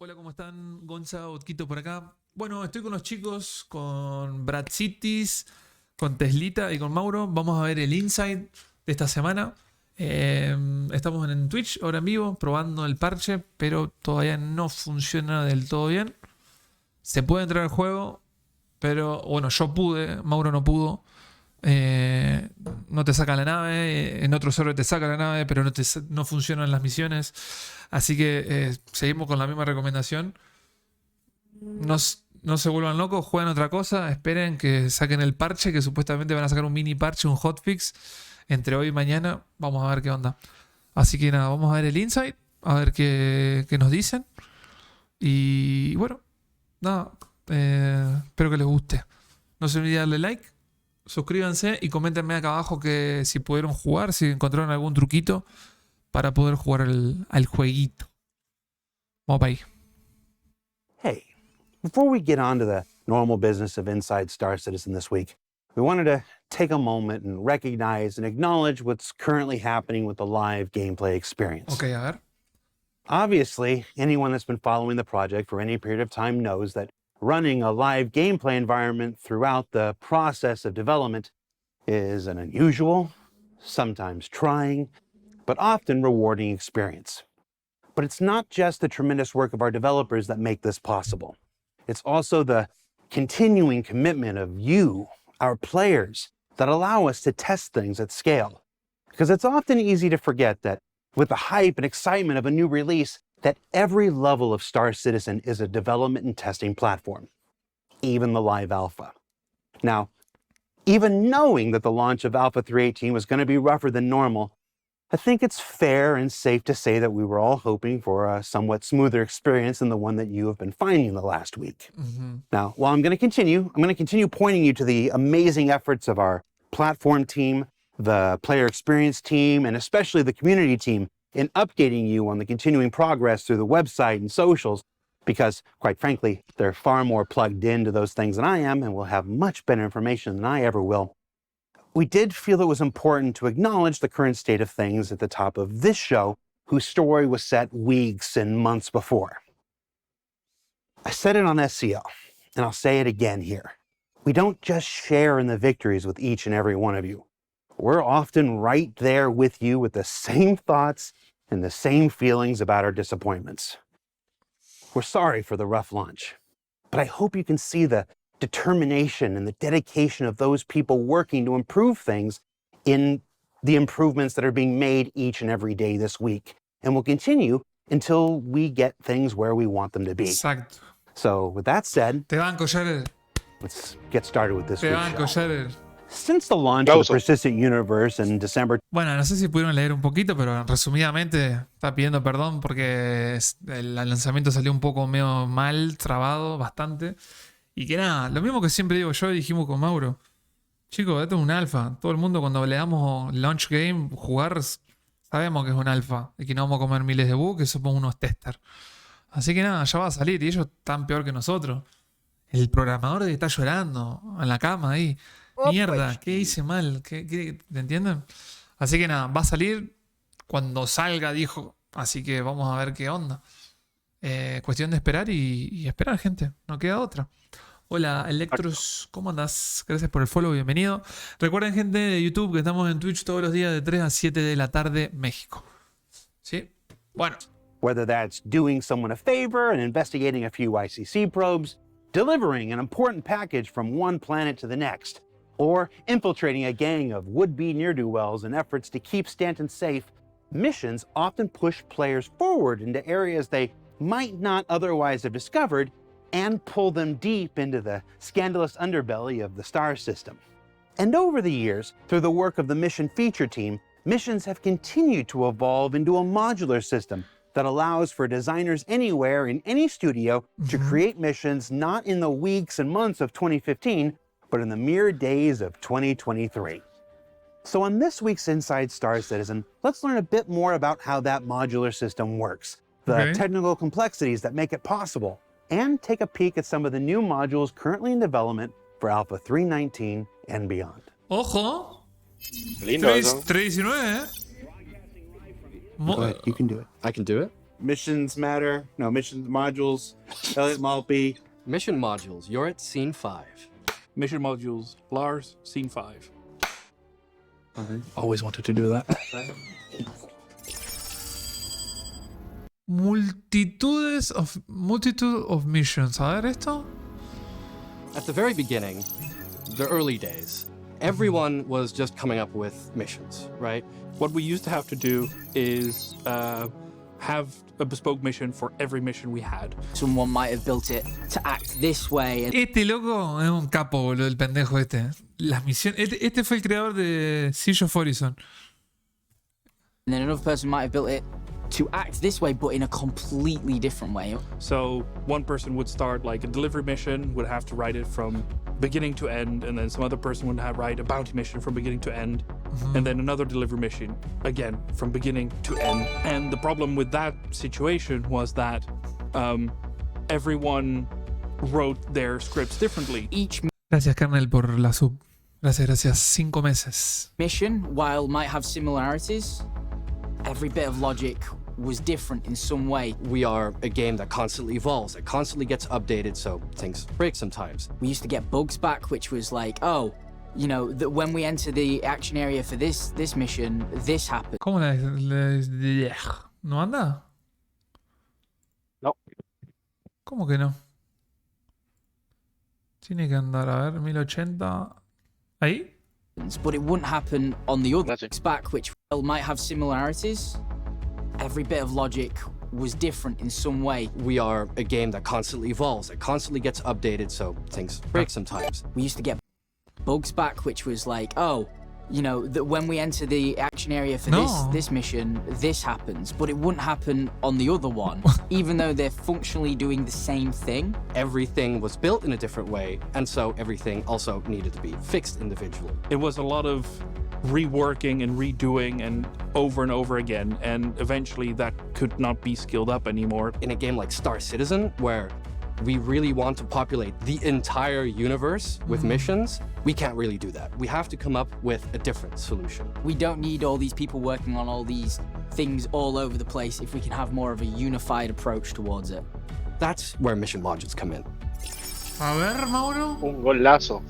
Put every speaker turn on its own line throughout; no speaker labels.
Hola, ¿cómo están? Gonza, Otquito por acá. Bueno, estoy con los chicos, con Bradzitis, con Teslita y con Mauro. Vamos a ver el Insight de esta semana. Estamos en Twitch ahora en vivo, probando el parche, pero todavía no funciona del todo bien. Se puede entrar al juego, pero bueno, yo pude, Mauro no pudo. No te saca la nave, en otro server te saca la nave, pero no funcionan las misiones. Así que seguimos con la misma recomendación. No se vuelvan locos, jueguen otra cosa, esperen que saquen el parche, que supuestamente van a sacar un mini parche, un hotfix, entre hoy y mañana. Vamos a ver qué onda. Así que nada, vamos a ver el insight, a ver qué nos dicen. Y bueno, nada, espero que les guste. No se olviden de darle like, suscríbanse y coméntenme acá abajo que si pudieron jugar, si encontraron algún truquito para poder jugar al jueguito. Vamos para ahí.
Hey, before we get on to the normal business of Inside Star Citizen this week, we wanted to take a moment and recognize and acknowledge what's currently happening with the live gameplay experience.
Ok, a ver.
Obviously, anyone that's been following the project for any period of time knows that running a live gameplay environment throughout the process of development is an unusual, sometimes trying, but often rewarding experience. But it's not just the tremendous work of our developers that make this possible. It's also the continuing commitment of you, our players, that allow us to test things at scale. Because it's often easy to forget that with the hype and excitement of a new release, that every level of Star Citizen is a development and testing platform, even the live alpha. Now, even knowing that the launch of Alpha 3.18 was going to be rougher than normal, I think it's fair and safe to say that we were all hoping for a somewhat smoother experience than the one that you have been finding the last week. Now, while I'm going to continue pointing you to the amazing efforts of our platform team, the player experience team, and especially the community team in updating you on the continuing progress through the website and socials, because quite frankly, they're far more plugged into those things than I am and will have much better information than I ever will. We did feel it was important to acknowledge the current state of things at the top of this show, whose story was set weeks and months before. I said it on SCL, and I'll say it again here. We don't just share in the victories with each and every one of you. We're often right there with you with the same thoughts and the same feelings about our disappointments. We're sorry for the rough launch, but I hope you can see the determination and the dedication of those people working to improve things in the improvements that are being made each and every day this week, and will continue until we get things where we want them to be.
Exacto.
So with that said,
Te banco, Jared.
let's get started with this
Te
week's
banco,
show.
Jared.
Since the launch of the Persistent Universe in December.
Bueno, no sé si pudieron leer un poquito, pero resumidamente está pidiendo perdón porque el lanzamiento salió un poco medio mal, trabado, bastante. Y que nada, lo mismo que siempre digo yo y dijimos con Mauro. Chicos, esto es un alfa. Todo el mundo cuando le damos launch game, jugar, sabemos que es un alfa. Y que no vamos a comer miles de bugs, que somos unos testers. Así que nada, ya va a salir. Y ellos están peor que nosotros. El programador que está llorando en la cama ahí. Mierda, ¿qué hice mal? ¿Te entienden? Así que nada, va a salir cuando salga, dijo. Así que vamos a ver qué onda. Cuestión de esperar y esperar, gente. No queda otra. Hola, Electros, ¿cómo andás? Gracias por el follow, bienvenido. Recuerden, gente de YouTube, que estamos en Twitch todos los días de 3 a 7 de la tarde, México. ¿Sí? Bueno.
Whether that's doing someone a favor and investigating a few ICC probes, delivering an important package from one planet to the next, or infiltrating a gang of would-be ne'er-do-wells in efforts to keep Stanton safe, missions often push players forward into areas they might not otherwise have discovered and pull them deep into the scandalous underbelly of the star system. And over the years, through the work of the mission feature team, missions have continued to evolve into a modular system that allows for designers anywhere in any studio to create missions not in the weeks and months of 2015, but in the mere days of 2023. So on this week's Inside Star Citizen, let's learn a bit more about how that modular system works, the technical complexities that make it possible, and take a peek at some of the new modules currently in development for Alpha 3.19 and beyond.
¡Ojo!
Lindo eso.
3.19, ¿eh?
Go ahead, you can do it.
I can do it?
missions matter. No, missions modules. Elliot Maltby.
Mission modules, you're at scene 5.
Mission modules, Lars, scene 5. Always wanted to do that.
Multitude of missions. A ver esto.
At the very beginning, the early days, everyone was just coming up with missions, right?
What we used to have to do is have a bespoke mission for every mission we had.
Someone might have built it to act this way.
Este loco es un capo, boludo, el pendejo este. Las misiones. Este fue el creador de Siege of Horizon.
And then another person might have built it to act this way, but in a completely different way.
So one person would start like a delivery mission, would have to write it from beginning to end, and then some other person would have write a bounty mission from beginning to end, and then another delivery mission, again, from beginning to end. And the problem with that situation was that everyone wrote their scripts differently.
Each
Gracias, Carnel, por la sub. Gracias. 5 meses.
mission, while might have similarities, every bit of logic was different in some way.
We are a game that constantly evolves, that constantly gets updated, so things break sometimes.
We used to get bugs back, which was like, oh, you know, that when we enter the action area for this mission, this happened.
¿Cómo ¿No anda?
No.
¿Cómo que no? Tiene que andar, a ver, 1080. ¿Ahí?
But it wouldn't happen on the other
Gotcha.
back, which might have similarities. Every bit of logic was different in some way.
We are a game that constantly evolves, that constantly gets updated, so things break sometimes.
We used to get bugs back, which was like, oh, you know, that when we enter the action area for this mission, this happens, but it wouldn't happen on the other one, even though they're functionally doing the same thing.
Everything was built in a different way, and so everything also needed to be fixed individually.
It was a lot of reworking and redoing and over again, and eventually that could not be scaled up anymore.
In a game like Star Citizen, where we really want to populate the entire universe with missions, we can't really do that. We have to come up with a different solution.
We don't need all these people working on all these things all over the place if we can have more of a unified approach towards it.
That's where mission modules come in.
A ver, Mauro.
Un golazo.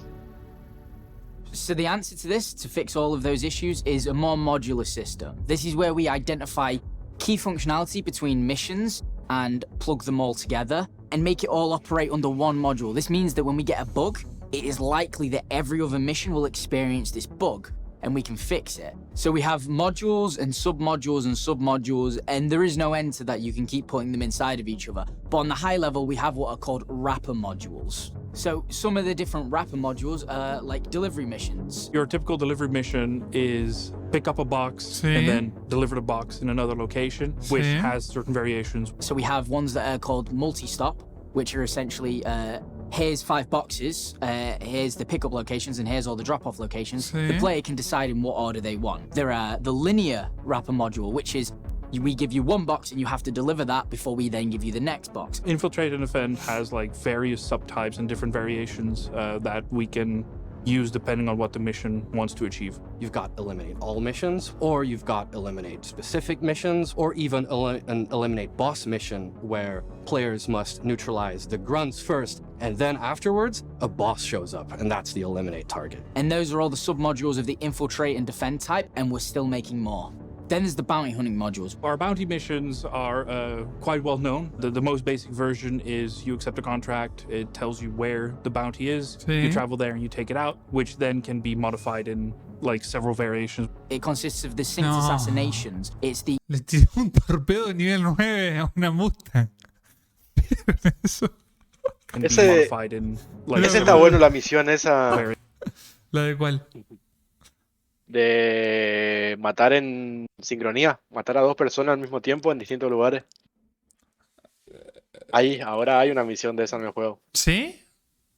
So the answer to this, to fix all of those issues, is a more modular system. This is where we identify key functionality between missions and plug them all together and make it all operate under one module. This means that when we get a bug, it is likely that every other mission will experience this bug and we can fix it. So we have modules and submodules, and there is no end to that. You can keep putting them inside of each other. But on the high level, we have what are called wrapper modules. So some of the different wrapper modules are like delivery missions.
Your typical delivery mission is pick up a box and then deliver the box in another location, which has certain variations.
So we have ones that are called multi-stop, which are essentially, here's 5 boxes, here's the pickup locations, and here's all the drop-off locations. The player can decide in what order they want. There are the linear wrapper module, which is we give you 1 box and you have to deliver that before we then give you the next box.
Infiltrate and Defend has like various subtypes and different variations that we can use depending on what the mission wants to achieve.
You've got eliminate all missions, or you've got eliminate specific missions, or even an eliminate boss mission where players must neutralize the grunts first, and then afterwards, a boss shows up, and that's the eliminate target.
And those are all the submodules of the Infiltrate and Defend type, and we're still making more. Then there's the bounty hunting modules.
Our bounty missions are quite well known. The most basic version is you accept a contract, it tells you where the bounty is, you travel there and you take it out, which then can be modified in like several variations.
It consists of the synced assassinations. It's the
Le tiró un torpedo nivel 9 a una Mustang. ¿Vieron eso?
Can be
Ese-
modified in like
Esa está
several
bueno, la misión esa
variations.
¿La de cuál?
de matar en sincronía, matar a 2 personas al mismo tiempo en distintos lugares. Ahora hay una misión de esa en el juego.
¿Sí?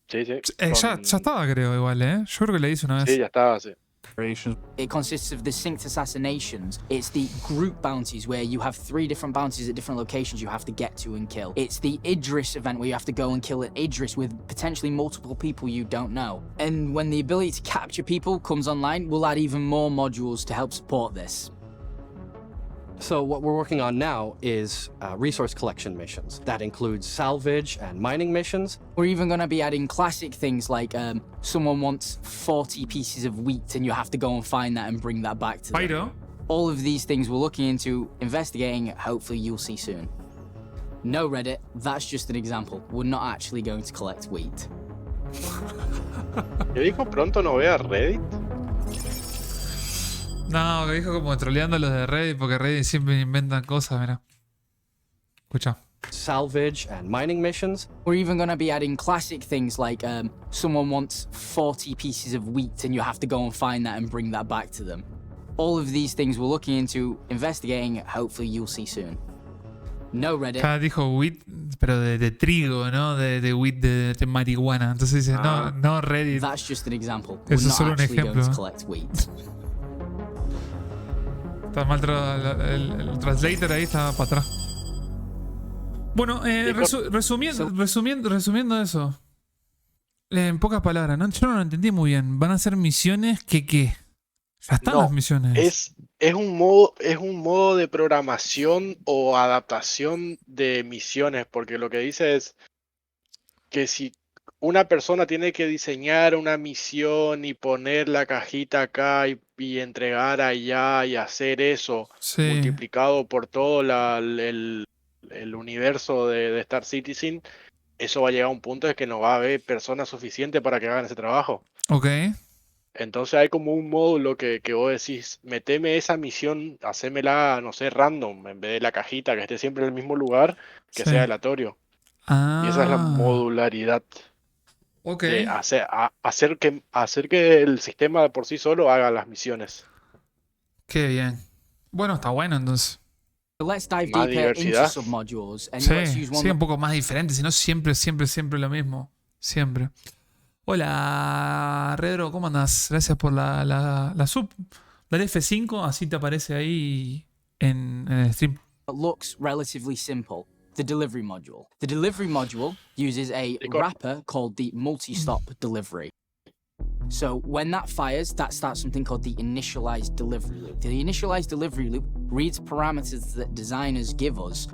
Sí, sí.
Ya estaba, creo, igual, ¿eh? Yo creo que la hice una vez.
Sí, ya estaba, sí.
Variations.
It consists of the synced assassinations. It's the group bounties where you have 3 different bounties at different locations you have to get to and kill. It's the Idris event where you have to go and kill an Idris with potentially multiple people you don't know. And when the ability to capture people comes online, we'll add even more modules to help support this.
So what we're working on now is resource collection missions. That includes salvage and mining missions.
We're even going to be adding classic things like someone wants 40 pieces of wheat and you have to go and find that and bring that back to them.
Pyro.
All of these things we're looking into, investigating, hopefully you'll see soon. No, Reddit, that's just an example. We're not actually going to collect wheat.
¿Qué dijo pronto no vea Reddit?
No, que dijo como troleando los de Reddit, porque Reddit siempre inventan cosas, mira. Escucha.
Salvage and mining missions.
We're even going to be adding classic things like someone wants 40 pieces of wheat and you have to go and find that and bring that back to them. All of these things we're looking into, investigating, hopefully you'll see soon. No, Reddit.
Acá dijo wheat, pero de trigo, ¿no? De wheat de marihuana. Entonces dice, no Reddit.
That's just an example.
Eso
We're
es solo
not
un
actually going
ejemplo.
to collect wheat.
Está mal el translator ahí, está para atrás. Bueno, resumiendo eso. En pocas palabras, ¿no? Yo no lo entendí muy bien. ¿Van a ser misiones que qué? Ya están
No,
las misiones.
Es un modo de programación o adaptación de misiones, porque lo que dice es que si una persona tiene que diseñar una misión y poner la cajita acá y entregar allá y hacer eso,
Sí.
multiplicado por todo el universo de Star Citizen, eso va a llegar a un punto de que no va a haber personas suficientes para que hagan ese trabajo.
Ok.
Entonces hay como un módulo que vos decís, meteme esa misión, hacémela, no sé, random, en vez de la cajita, que esté siempre en el mismo lugar, que
Sí.
sea aleatorio.
Ah.
Y esa es la modularidad.
Ok.
De hacer que el sistema por sí solo haga las misiones.
Qué bien. Bueno, está bueno entonces.
So let's dive
Más
deeper into
diversidad.
submodules and
Sí,
let's use one
sí, un poco más diferente, si no siempre lo mismo. Siempre. Hola, Redro, ¿cómo andás? Gracias por la sub. Dale F5, así te aparece ahí en el stream.
that looks relatively simple. The delivery module. The delivery module uses a wrapper called the multi-stop delivery. So when that fires, that starts something called the initialized delivery loop. The initialized delivery loop reads parameters that designers give us,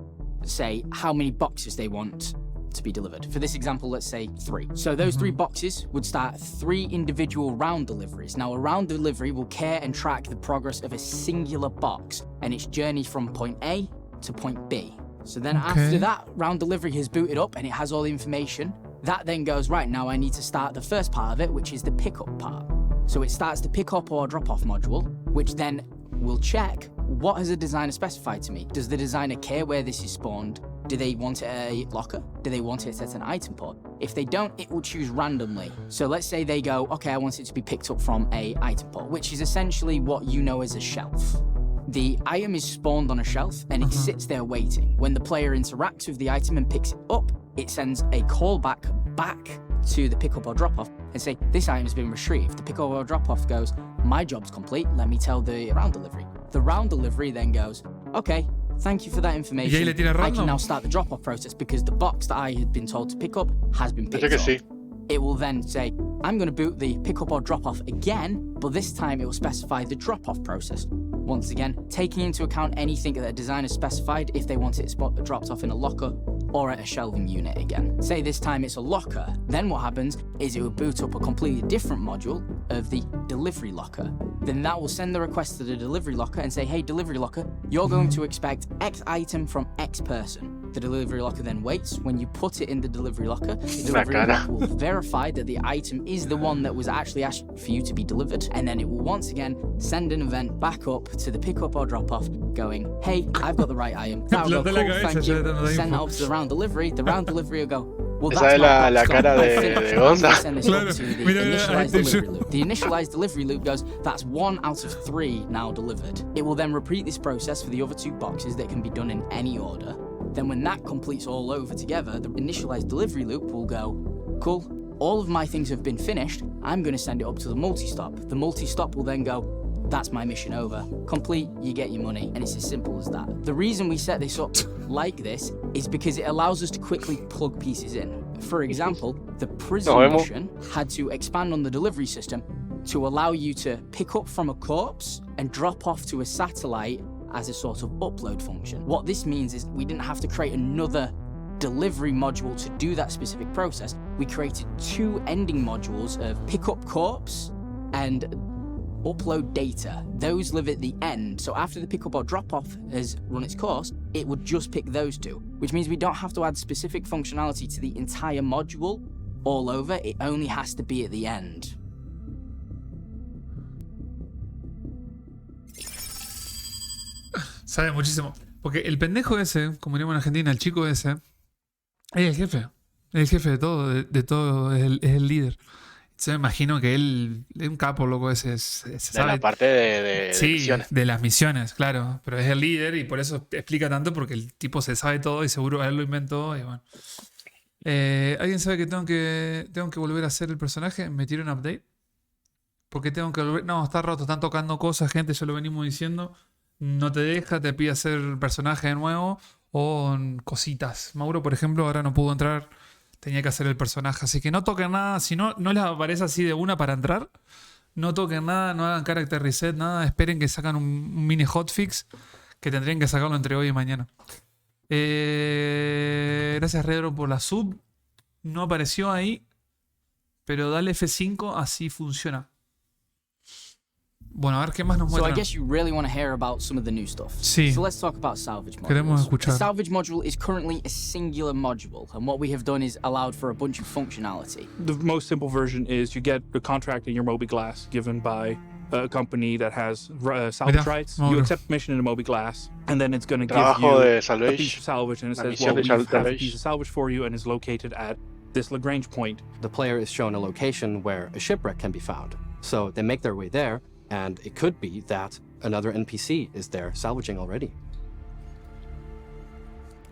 say how many boxes they want to be delivered. For this example, let's say 3. So those 3 boxes would start 3 individual round deliveries. Now a round delivery will care and track the progress of a singular box and its journey from point A to point B. So then after that round delivery has booted up and it has all the information, that then goes, right, now I need to start the first part of it, which is the pickup part. So it starts the pick up or drop off module, which then will check what has the designer specified to me. Does the designer care where this is spawned? Do they want it at a locker? Do they want it at an item pod? If they don't, it will choose randomly. So let's say they go, okay, I want it to be picked up from a item pod, which is essentially what you know as a shelf. The item is spawned on a shelf and it sits there waiting. When the player interacts with the item and picks it up, it sends a callback back to the pickup or drop off and say, this item has been retrieved. The pickup or drop off goes, my job's complete, let me tell the round delivery. The round delivery then goes, okay, thank you for that information. I can now start the drop off process because the box that I had been told to pick up has been picked up. It will then say, I'm going to boot the pick up or drop off again, but this time it will specify the drop off process. Once again, taking into account anything that a designer specified if they want it dropped off in a locker or at a shelving unit again. Say this time it's a locker, then what happens is it will boot up a completely different module of the delivery locker. Then that will send the request to the delivery locker and say, hey, delivery locker, you're going to expect X item from X person. The delivery locker then waits. When you put it in the delivery locker, the delivery locker will verify that the item is the one that was actually asked for you to be delivered. And then it will once again send an event back up to the pickup or drop off going, hey, I've got the right item. That will go, cool, thank you. Send that up to the round delivery. The round delivery will go, well, that's
la cara de Gonza.
Send this up to the initialized delivery loop. The initialized delivery loop goes, that's 1 out of 3 now delivered. It will then repeat this process for the other 2 boxes that can be done in any order. Then when that completes all over together, the initialized delivery loop will go, cool, all of my things have been finished, I'm going to send it up to the multi-stop. The multi-stop will then go, that's my mission over. Complete, you get your money, and it's as simple as that. The reason we set this up like this is because it allows us to quickly plug pieces in. For example, the prison mission had to expand on the delivery system to allow you to pick up from a corpse and drop off to a satellite as a sort of upload function. What this means is we didn't have to create another delivery module to do that specific process. We created 2 ending modules of pick up corpse and upload data. Those live at the end, so after the pickup or drop off has run its course, it would just pick those 2, which means we don't have to add specific functionality to the entire module all over. It only has to be at the end.
Sabe muchísimo. Porque el pendejo ese, como diríamos en Argentina, el chico ese, es el jefe. Es el jefe de todo, de todo, es el líder. Yo me imagino que él es un capo, loco, ese
De
sabe.
la parte de
Sí,
misiones.
de las misiones, claro. Pero es el líder y por eso explica tanto, porque el tipo se sabe todo y seguro él lo inventó. Y bueno. ¿Alguien sabe que tengo que volver a hacer el personaje? ¿Me tiro un update? ¿Por qué tengo que volver? No, está roto, están tocando cosas, gente, ya lo venimos diciendo. No te deja, te pide hacer el personaje de nuevo o cositas. Mauro, por ejemplo, ahora no pudo entrar. Tenía que hacer el personaje. Así que no toquen nada. Si no les aparece así de una para entrar, no toquen nada, no hagan character reset, nada. Esperen que sacan un mini hotfix que tendrían que sacarlo entre hoy y mañana. Gracias, Redro, por la sub. No apareció ahí, pero dale F5, así funciona. Bueno, a ver qué más nos
So I
muestran.
guess you really want to hear about some of the new stuff.
Sí.
So let's talk about salvage
Queremos
modules. The
escuchar.
salvage module is currently a singular module, and what we have done is allowed for a bunch of functionality.
The most simple version is you get the contract in your Moby Glass given by a company that has salvage
Mira,
rights.
Mauro.
You accept mission in the Moby Glass, and then it's going to give
Trabajo
you
de
a piece
salvage.
of salvage, and it
La
says,
misión
well,
de
we have a
salvage.
piece of salvage for you, and it's located at this Lagrange point.
The player is shown a location where a shipwreck can be found. So they make their way there, and it could be that another NPC is there salvaging already.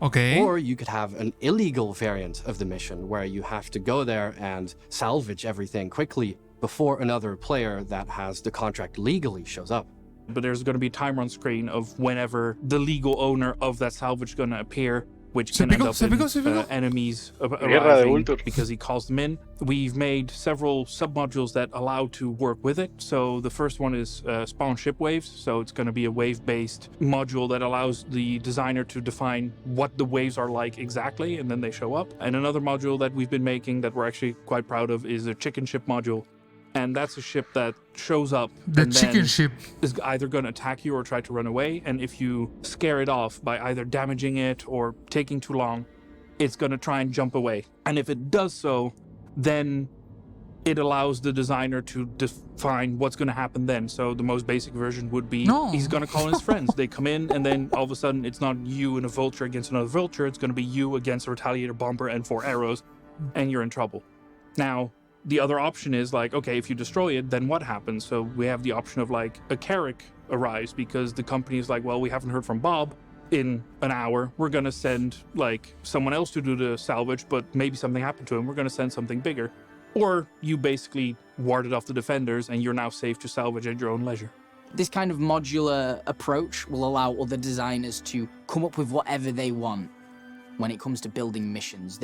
Ok.
Or you could have an illegal variant of the mission where you have to go there and salvage everything quickly before another player that has the contract legally shows up.
But there's going to be a timer on screen of whenever the legal owner of that salvage is going to appear, which
Se
can
picó,
end up
se
in
picó, se picó.
enemies
Guerra de
arriving
Ultur.
because he calls them in. We've made several submodules that allow to work with it. So the first one is spawn ship waves. So it's going to be a wave-based module that allows the designer to define what the waves are like exactly, and then they show up. And another module that we've been making that we're actually quite proud of is a chicken ship module. And that's a ship that shows up
The
and
chicken
then
ship.
is either going to attack you or try to run away. And if you scare it off by either damaging it or taking too long, it's going to try and jump away. And if it does so, then it allows the designer to define what's going to happen then. So the most basic version would be
No.
he's going to call in his friends. They come in, and then all of a sudden it's not you and a vulture against another vulture. It's going to be you against a retaliator bomber and 4 arrows, and you're in trouble. Now, the other option is like, okay, if you destroy it, then what happens? So we have the option of like a Carrick arrives because the company is like, well, we haven't heard from Bob in an hour. We're going to send like someone else to do the salvage, but maybe something happened to him. We're going to send something bigger. Or you basically warded off the defenders and you're now safe to salvage at your own leisure.
This kind of modular approach will allow other designers to come up with whatever they want when it comes to building missions.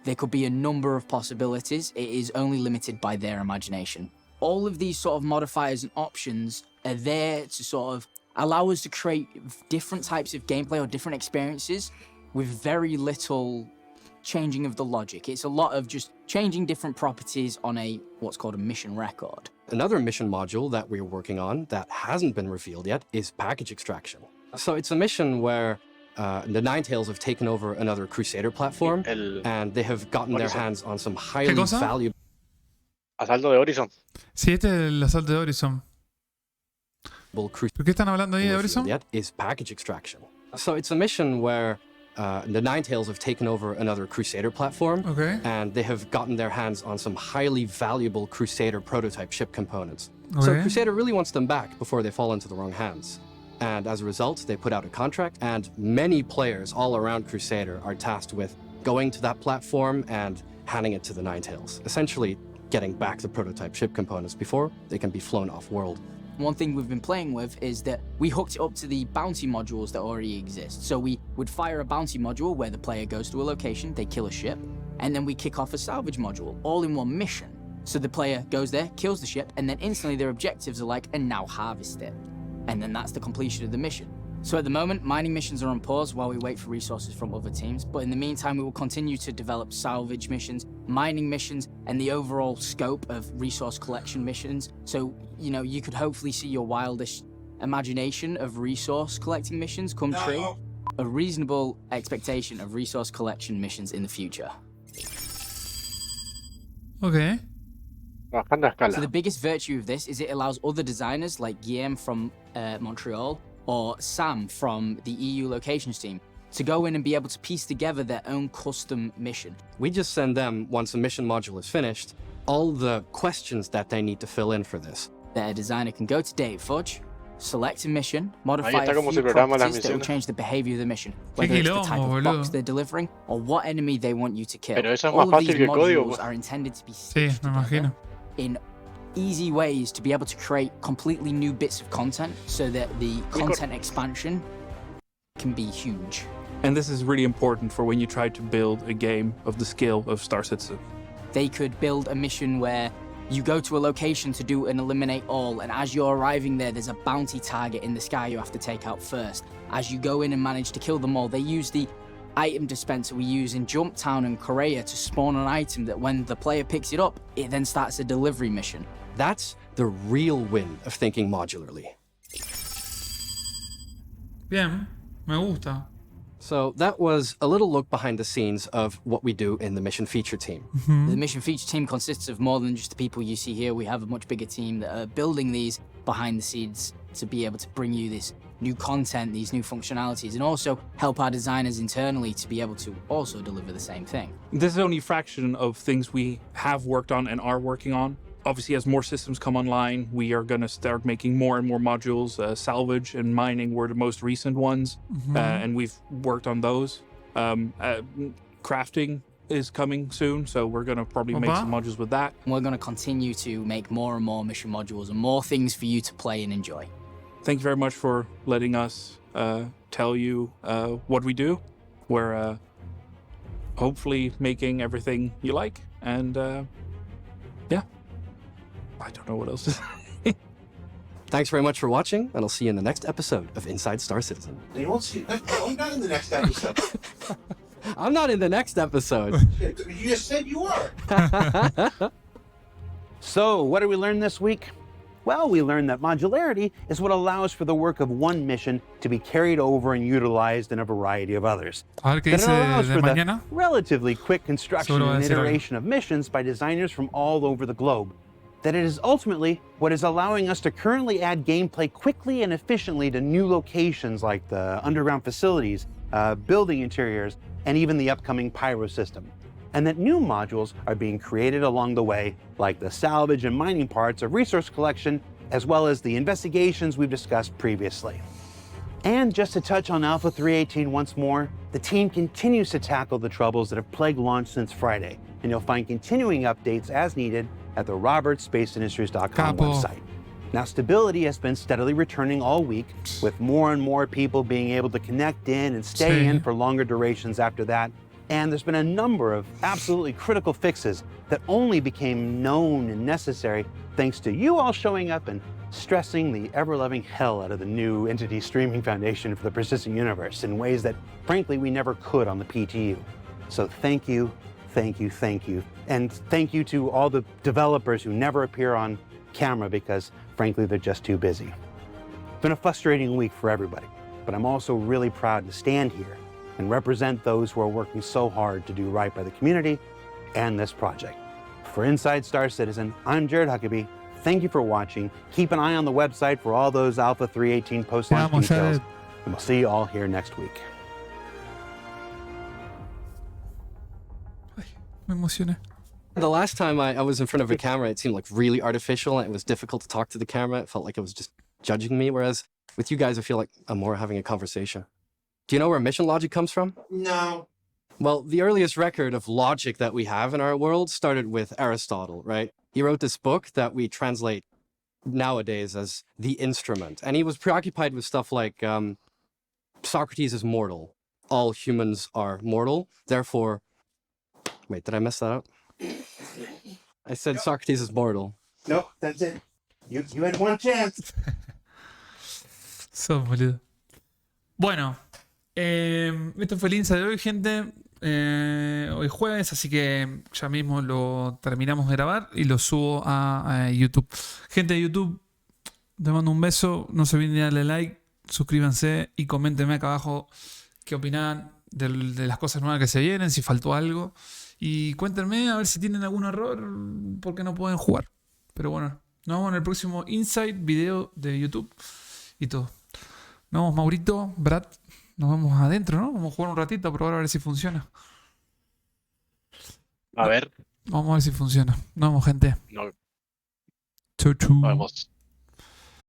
There could be a number of possibilities. It is only limited by their imagination. All of these sort of modifiers and options are there to sort of allow us to create different types of gameplay or different experiences with very little changing of the logic. It's a lot of just changing different properties on what's called a mission record.
Another mission module that we're working on that hasn't been revealed yet is package extraction. So it's a mission where the Ninetales have taken over another Crusader platform, and they have gotten their
Horizon.
hands on some highly
cosa?
valuable
Asalto de Horizon.
Sí, este es el asalto de Horizon.
Crusader.
¿Por qué están hablando ahí de Horizon?
Yet is package extraction. So it's a mission where the Ninetales have taken over another Crusader platform,
Ok.
and they have gotten their hands on some highly valuable Crusader prototype ship components. So
Ok.
Crusader really wants them back before they fall into the wrong hands. And as a result, they put out a contract, and many players all around Crusader are tasked with going to that platform and handing it to the Ninetales, essentially getting back the prototype ship components before they can be flown off-world.
One thing we've been playing with is that we hooked it up to the bounty modules that already exist. So we would fire a bounty module where the player goes to a location, they kill a ship, and then we kick off a salvage module, all in one mission. So the player goes there, kills the ship, and then instantly their objectives are like, and now harvest it. And then that's the completion of the mission. So at the moment, mining missions are on pause while we wait for resources from other teams, but in the meantime, we will continue to develop salvage missions, mining missions, and the overall scope of resource collection missions. So, you could hopefully see your wildest imagination of resource collecting missions come true. A reasonable expectation of resource collection missions in the future.
Ok.
Bajando a escala.
So the biggest virtue of this is it allows other designers like Guillaume from Montreal or Sam from the EU locations team to go in and be able to piece together their own custom mission.
We just send them, once a mission module is finished, all the questions that they need to fill in for this.
Their designer can go to Dave Fudge, select a mission, modify
está
a
como
few
se programan las
properties that will
misiones.
change the behavior of the mission, whether it's the type
quilombo,
of
boludo.
box they're delivering or what enemy they want you to kill.
Pero eso es
All
más
of
fácil
these
que el código,
modules
pues.
are intended to be
Sí,
stitched
me
together
imagino.
in easy ways to be able to create completely new bits of content so that the content expansion can be huge.
And this is really important for when you try to build a game of the scale of Star Citizen.
They could build a mission where you go to a location to do an eliminate all, and as you're arriving there, there's a bounty target in the sky you have to take out first. As you go in and manage to kill them all, they use the item dispenser we use in Jumptown and Korea to spawn an item that when the player picks it up, it then starts a delivery mission.
That's the real win of thinking modularly.
Bien, me gusta.
So that was a little look behind the scenes of what we do in the mission feature team.
The mission feature team consists of more than just the people you see here. We have a much bigger team that are building these behind the scenes to be able to bring you this new content, these new functionalities, and also help our designers internally to be able to also deliver the same thing.
This is only a fraction of things we have worked on and are working on. Obviously, as more systems come online, we are going to start making more and more modules. Salvage and mining were the most recent ones, and we've worked on those. Crafting is coming soon, so we're going to probably make some modules with that.
And we're going to continue to make more and more mission modules and more things for you to play and enjoy.
Thank you very much for letting us tell you what we do. We're hopefully making everything you like, and yeah. I don't know what else to say.
Thanks very much for watching, and I'll see you in the next episode of Inside Star Citizen.
You won't see. I'm not in the next episode.
I'm not in the next episode.
You just said you were. So, what did we learn this week? Well, we learned that modularity is what allows for the work of one mission to be carried over and utilized in a variety of others.
A ver qué
That it
dice
allows
de
for the
mañana.
relatively quick construction
Seguro va a
and
decir algo.
iteration of missions by designers from all over the globe. That it is ultimately what is allowing us to currently add gameplay quickly and efficiently to new locations like the underground facilities, building interiors, and even the upcoming pyro system. And that new modules are being created along the way, like the salvage and mining parts of resource collection, as well as the investigations we've discussed previously. And just to touch on Alpha 318 once more, the team continues to tackle the troubles that have plagued launch since Friday, and you'll find continuing updates as needed at the robertsspaceindustries.com
Capo.
website. Now, stability has been steadily returning all week, with more and more people being able to connect in and stay
Sí.
in for longer durations after that. And there's been a number of absolutely critical fixes that only became known and necessary thanks to you all showing up and stressing the ever-loving hell out of the new Entity Streaming Foundation for the Persistent Universe in ways that, frankly, we never could on the PTU. So thank you, thank you, thank you. And thank you to all the developers who never appear on camera because, frankly, they're just too busy. It's been a frustrating week for everybody, but I'm also really proud to stand here and represent those who are working so hard to do right by the community and this project. For Inside Star Citizen, I'm Jared Huckabee. Thank you for watching. Keep an eye on the website for all those Alpha 318 post-launch
Vamos,
details,
Jared.
and we'll see you all here next week.
Ay, me emocioné.
The last time I was in front of a camera, it seemed like really artificial, and it was difficult to talk to the camera. It felt like it was just judging me, whereas with you guys, I feel like I'm more having a conversation. Do you know where mission logic comes from?
No.
Well, the earliest record of logic that we have in our world started with Aristotle, right? He wrote this book that we translate nowadays as The Instrument. And he was preoccupied with stuff like Socrates is mortal. All humans are mortal. Therefore, wait, did I mess that up? I said Socrates is mortal.
No, that's it. You had one chance.
Sos boludo. Bueno, esto fue el Insta de hoy, gente. Hoy jueves, así que ya mismo lo terminamos de grabar y lo subo a YouTube. Gente de YouTube, te mando un beso. No se olviden de darle like, suscríbanse y coméntenme acá abajo qué opinan de las cosas nuevas que se vienen, si faltó algo. Y cuéntenme a ver si tienen algún error porque no pueden jugar. Pero bueno, nos vemos en el próximo Insight video de YouTube y todo. Nos vemos, Maurito, Brad. Nos vemos adentro, ¿no? Vamos a jugar un ratito a probar a ver si funciona.
A ver,
Vamos a ver si funciona. Nos vemos, gente.
no,
Chau, chau.
nos vemos.